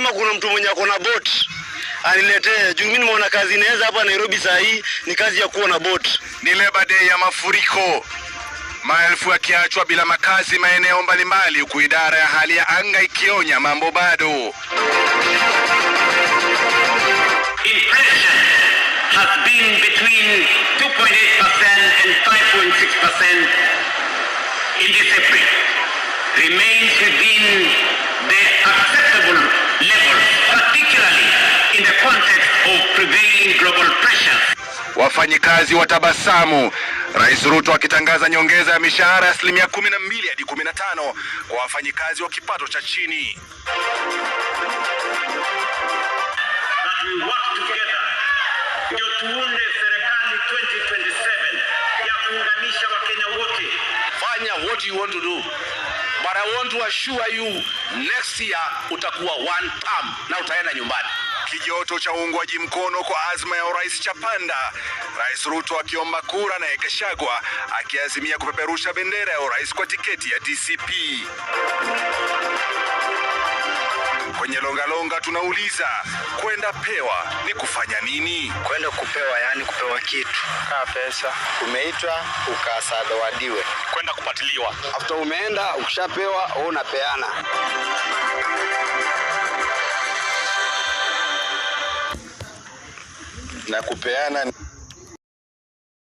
kama kuna mtu mwenye ako na boat aniletee. Juu mimi nimeona kazi inaweza hapa Nairobi saa hii ni kazi ya kuwa na boat. Ni Labor Day ya mafuriko. Maelfu yakiachwa bila makazi maeneo mbalimbali, huku idara ya hali ya anga ikionya mambo bado. Inflation has been between 2.8% and 5.6% in this April. Remains within the acceptable levels, particularly in the context of prevailing global pressures. Wafanyikazi watabasamu. Rais Ruto akitangaza nyongeza ya mishahara ya 12% hadi 15% kwa wafanyikazi wa kipato cha chini. Ndio tuunde serikali 2027 ya kuunganisha Wakenya wote. Fanya what you want to do. But I want to assure you next year utakuwa one term na utaenda nyumbani. Kijoto cha uungwaji mkono kwa azma ya urais chapanda. Rais Ruto akiomba kura na Gachagua akiazimia kupeperusha bendera ya urais kwa tiketi ya DCP. Kwenye longa tunauliza, kwenda pewa ni kufanya nini? Kwenda kupewa yani kupewa kitu. Kaa pesa, umeitwa ukasawadiwe. Kwenda kupatiliwa. After umeenda ukishapewa unapeana. Na kupeana